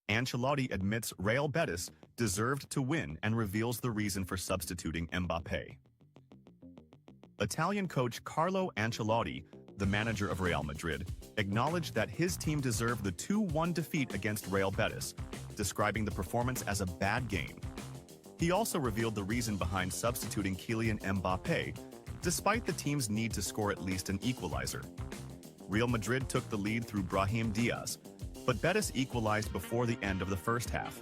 Ancelotti admits Real Betis deserved to win and reveals the reason for substituting Mbappé. Italian coach Carlo Ancelotti, the manager of Real Madrid, acknowledged that his team deserved the 2-1 defeat against Real Betis, describing the performance as a bad game. He also revealed the reason behind substituting Kylian Mbappé, despite the team's need to score at least an equalizer. Real Madrid took the lead through Brahim Diaz, but Betis equalized before the end of the first half.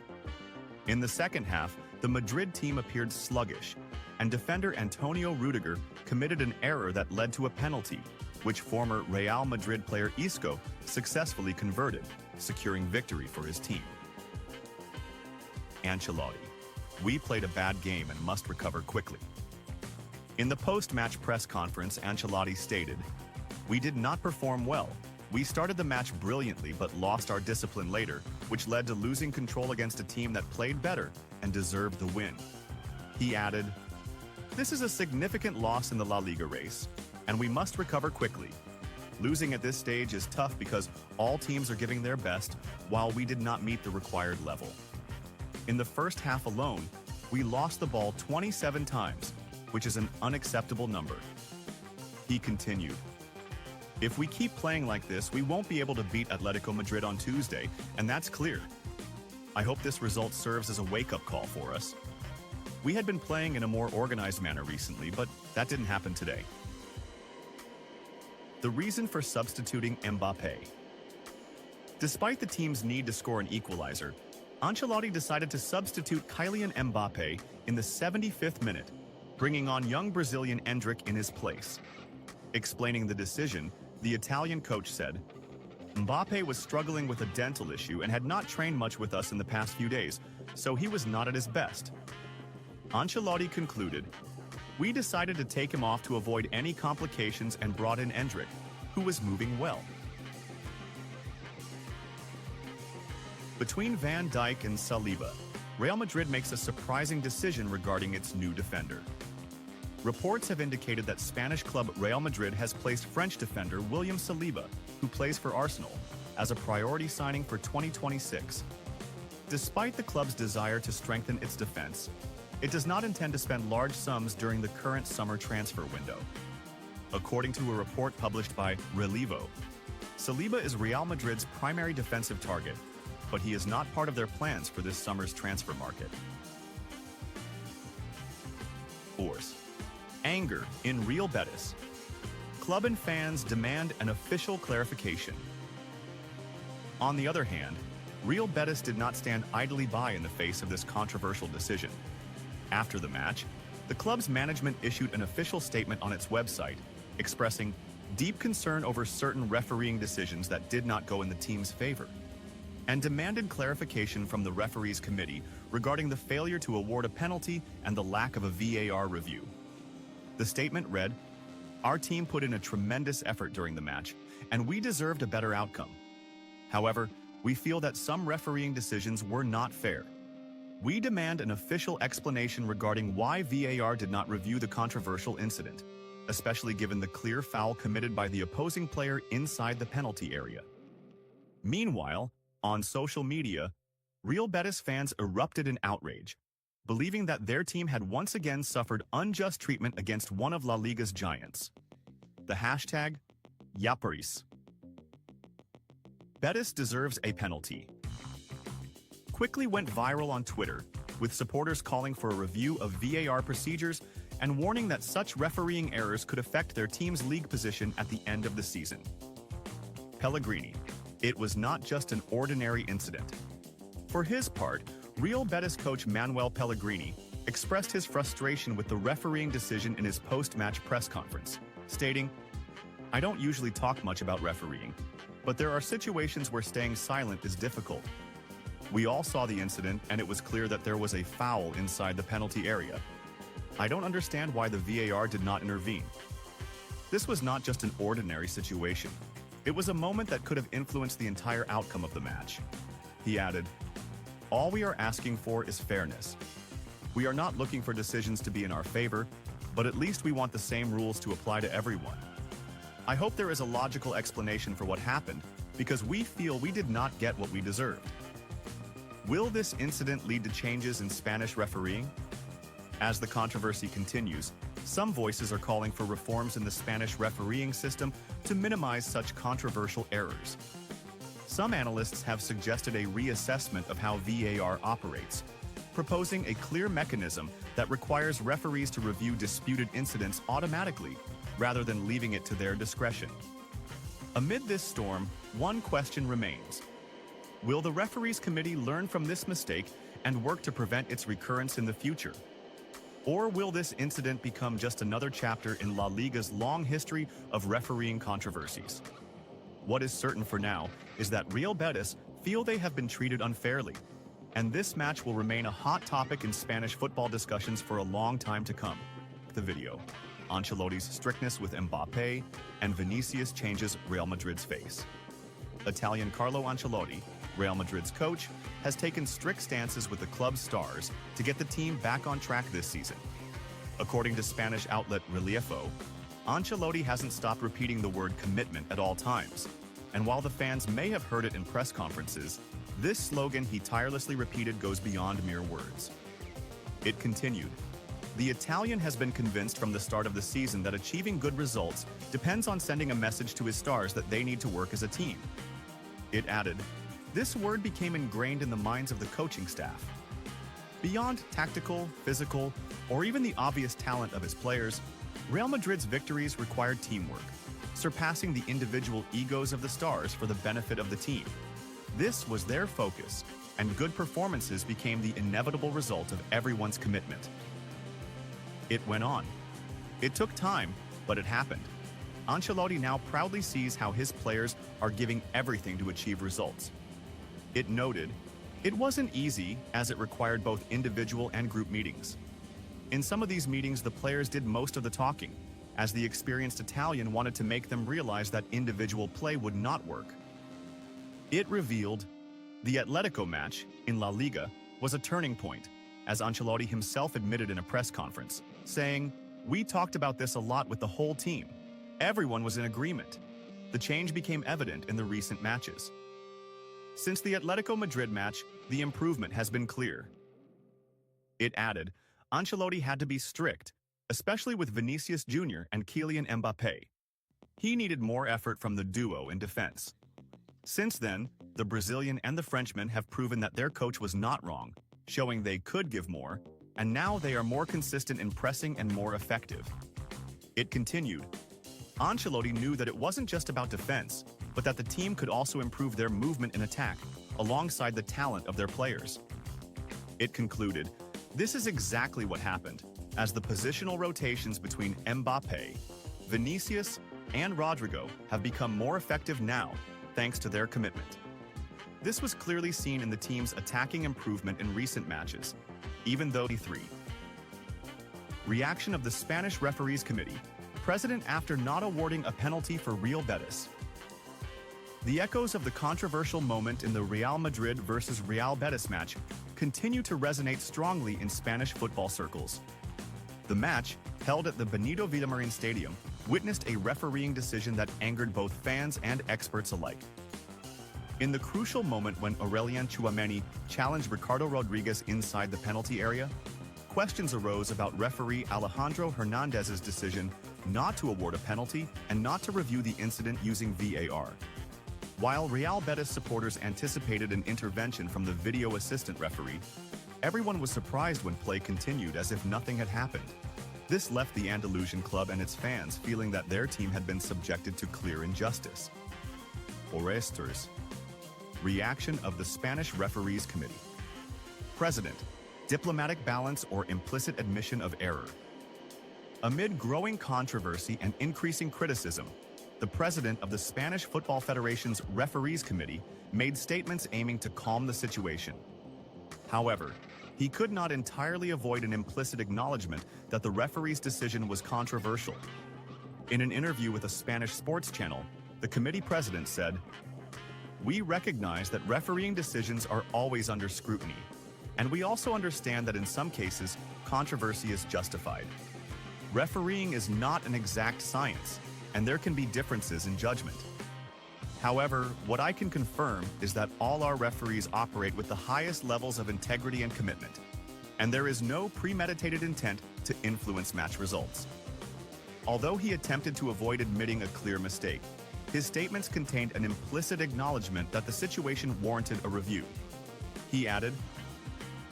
In the second half, the Madrid team appeared sluggish, and defender Antonio Rudiger committed an error that led to a penalty, which former Real Madrid player Isco successfully converted, securing victory for his team. Ancelotti: "We played a bad game and must recover quickly." In the post-match press conference, Ancelotti stated, "We did not perform well. We started the match brilliantly but lost our discipline later, which led to losing control against a team that played better and deserved the win." He added, "This is a significant loss in the La Liga race, and we must recover quickly. Losing at this stage is tough because all teams are giving their best, while we did not meet the required level. In the first half alone, we lost the ball 27 times, which is an unacceptable number." He continued, "If we keep playing like this, we won't be able to beat Atletico Madrid on Tuesday, and that's clear. I hope this result serves as a wake-up call for us. We had been playing in a more organized manner recently, but that didn't happen today." The reason for substituting Mbappé. Despite the team's need to score an equalizer, Ancelotti decided to substitute Kylian Mbappé in the 75th minute, bringing on young Brazilian Endrick in his place. Explaining the decision, the Italian coach said, "Mbappé was struggling with a dental issue and had not trained much with us in the past few days, so he was not at his best." Ancelotti concluded, "We decided to take him off to avoid any complications and brought in Endrick, who was moving well." Between Van Dijk and Saliba, Real Madrid makes a surprising decision regarding its new defender. Reports have indicated that Spanish club Real Madrid has placed French defender William Saliba, who plays for Arsenal, as a priority signing for 2026. Despite the club's desire to strengthen its defense, it does not intend to spend large sums during the current summer transfer window. According to a report published by Relevo, Saliba is Real Madrid's primary defensive target, but he is not part of their plans for this summer's transfer market. Force. Anger in Real Betis. Club and fans demand an official clarification. On the other hand, Real Betis did not stand idly by in the face of this controversial decision. After the match, the club's management issued an official statement on its website, expressing deep concern over certain refereeing decisions that did not go in the team's favor, and demanded clarification from the referees committee regarding the failure to award a penalty and the lack of a VAR review. The statement read, "Our team put in a tremendous effort during the match, and we deserved a better outcome. However, we feel that some refereeing decisions were not fair. We demand an official explanation regarding why VAR did not review the controversial incident, especially given the clear foul committed by the opposing player inside the penalty area." Meanwhile, on social media, Real Betis fans erupted in outrage, believing that their team had once again suffered unjust treatment against one of La Liga's giants. The hashtag #Yaparis. Betis deserves a penalty quickly went viral on Twitter, with supporters calling for a review of VAR procedures and warning that such refereeing errors could affect their team's league position at the end of the season. Pellegrini: "It was not just an ordinary incident." For his part, Real Betis coach Manuel Pellegrini expressed his frustration with the refereeing decision in his post-match press conference, stating, "I don't usually talk much about refereeing, but there are situations where staying silent is difficult. We all saw the incident, and it was clear that there was a foul inside the penalty area. I don't understand why the VAR did not intervene. This was not just an ordinary situation. It was a moment that could have influenced the entire outcome of the match." He added, "All we are asking for is fairness. We are not looking for decisions to be in our favor, but at least we want the same rules to apply to everyone. I hope there is a logical explanation for what happened, because we feel we did not get what we deserved." Will this incident lead to changes in Spanish refereeing? As the controversy continues, some voices are calling for reforms in the Spanish refereeing system to minimize such controversial errors. Some analysts have suggested a reassessment of how VAR operates, proposing a clear mechanism that requires referees to review disputed incidents automatically, rather than leaving it to their discretion. Amid this storm, one question remains. Will the referees committee learn from this mistake and work to prevent its recurrence in the future? Or will this incident become just another chapter in La Liga's long history of refereeing controversies? What is certain for now is that Real Betis feel they have been treated unfairly, and this match will remain a hot topic in Spanish football discussions for a long time to come. The video. Ancelotti's strictness with Mbappé and Vinicius changes Real Madrid's face. Italian Carlo Ancelotti, Real Madrid's coach, has taken strict stances with the club's stars to get the team back on track this season. According to Spanish outlet Reliefo, Ancelotti hasn't stopped repeating the word commitment at all times, and while the fans may have heard it in press conferences, this slogan he tirelessly repeated goes beyond mere words. It continued. The Italian has been convinced from the start of the season that achieving good results depends on sending a message to his stars that they need to work as a team. It added, this word became ingrained in the minds of the coaching staff. Beyond tactical, physical, or even the obvious talent of his players, Real Madrid's victories required teamwork, surpassing the individual egos of the stars for the benefit of the team. This was their focus, and good performances became the inevitable result of everyone's commitment. It went on. It took time, but it happened. Ancelotti now proudly sees how his players are giving everything to achieve results. It noted, it wasn't easy as it required both individual and group meetings. In some of these meetings, the players did most of the talking, as the experienced Italian wanted to make them realize that individual play would not work. It revealed, the Atletico match in La Liga was a turning point, as Ancelotti himself admitted in a press conference, saying, we talked about this a lot with the whole team. Everyone was in agreement. The change became evident in the recent matches. Since the Atletico Madrid match, the improvement has been clear. It added, Ancelotti had to be strict, especially with Vinicius Jr. and Kylian Mbappé. He needed more effort from the duo in defense. Since then, the Brazilian and the Frenchman have proven that their coach was not wrong, showing they could give more, and now they are more consistent in pressing and more effective. It continued. Ancelotti knew that it wasn't just about defense, but that the team could also improve their movement in attack, alongside the talent of their players. It concluded, this is exactly what happened, as the positional rotations between Mbappé, Vinicius, and Rodrigo have become more effective now, thanks to their commitment. This was clearly seen in the team's attacking improvement in recent matches, even though E3. Reaction of the Spanish Referees Committee, president after not awarding a penalty for Real Betis. The echoes of the controversial moment in the Real Madrid versus Real Betis match continue to resonate strongly in Spanish football circles. The match, held at the Benito Villamarin Stadium, witnessed a refereeing decision that angered both fans and experts alike. In the crucial moment when Aurelien Tchouameni challenged Ricardo Rodriguez inside the penalty area, questions arose about referee Alejandro Hernandez's decision not to award a penalty and not to review the incident using VAR. While Real Betis supporters anticipated an intervention from the video assistant referee, everyone was surprised when play continued as if nothing had happened. This left the Andalusian club and its fans feeling that their team had been subjected to clear injustice. Orestes. Reaction of the Spanish Referees Committee. President, diplomatic balance or implicit admission of error. Amid growing controversy and increasing criticism, the president of the Spanish Football Federation's Referees Committee made statements aiming to calm the situation. However, he could not entirely avoid an implicit acknowledgement that the referee's decision was controversial. In an interview with a Spanish sports channel, the committee president said, "We recognize that refereeing decisions are always under scrutiny, and we also understand that in some cases, controversy is justified. Refereeing is not an exact science, and there can be differences in judgment." However, what I can confirm is that all our referees operate with the highest levels of integrity and commitment, and there is no premeditated intent to influence match results. Although he attempted to avoid admitting a clear mistake, his statements contained an implicit acknowledgement that the situation warranted a review. He added,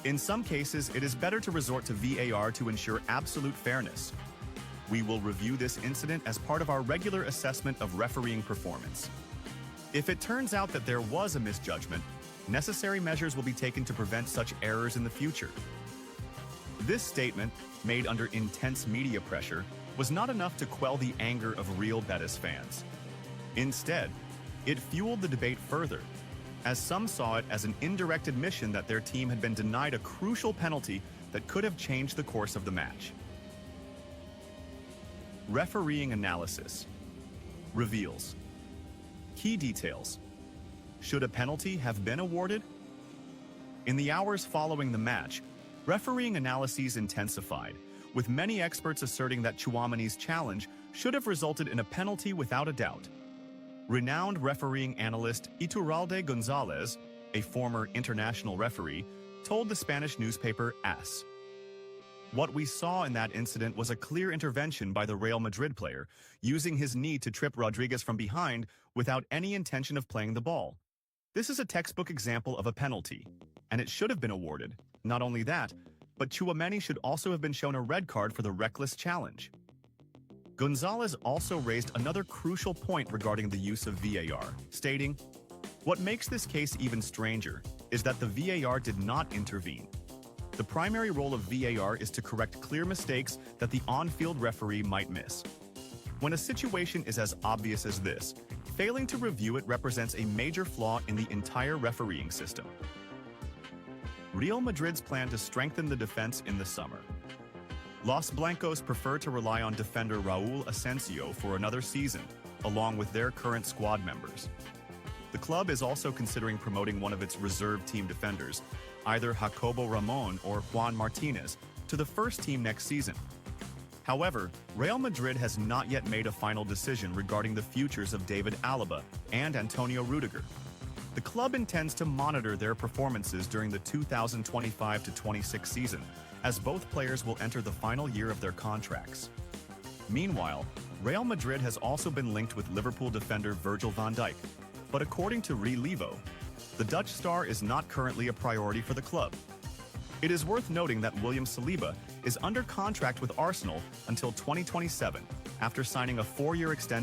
"In some cases, it is better to resort to VAR to ensure absolute fairness. We will review this incident as part of our regular assessment of refereeing performance. If it turns out that there was a misjudgment, necessary measures will be taken to prevent such errors in the future." This statement, made under intense media pressure, was not enough to quell the anger of Real Betis fans. Instead, it fueled the debate further, as some saw it as an indirect admission that their team had been denied a crucial penalty that could have changed the course of the match. Refereeing analysis reveals key details. Should a penalty have been awarded? In the hours following the match, refereeing analyses intensified, with many experts asserting that Tchouaméni's challenge should have resulted in a penalty without a doubt. Renowned refereeing analyst Iturralde González, a former international referee, told the Spanish newspaper AS. "What we saw in that incident was a clear intervention by the Real Madrid player, using his knee to trip Rodriguez from behind without any intention of playing the ball. This is a textbook example of a penalty, and it should have been awarded. Not only that, but Tchouaméni should also have been shown a red card for the reckless challenge." González also raised another crucial point regarding the use of VAR, stating, "What makes this case even stranger is that the VAR did not intervene. The primary role of VAR is to correct clear mistakes that the on-field referee might miss. When a situation is as obvious as this, failing to review it represents a major flaw in the entire refereeing system." Real Madrid's plan to strengthen the defense in the summer. Los Blancos prefer to rely on defender Raúl Asensio for another season, along with their current squad members. The club is also considering promoting one of its reserve team defenders, either Jacobo Ramón or Juan Martínez, to the first team next season. However, Real Madrid has not yet made a final decision regarding the futures of David Alaba and Antonio Rudiger. The club intends to monitor their performances during the 2025-26 season, as both players will enter the final year of their contracts. Meanwhile, Real Madrid has also been linked with Liverpool defender Virgil van Dijk, but according to Relevo, the Dutch star is not currently a priority for the club. It is worth noting that William Saliba is under contract with Arsenal until 2027, after signing a 4-year extension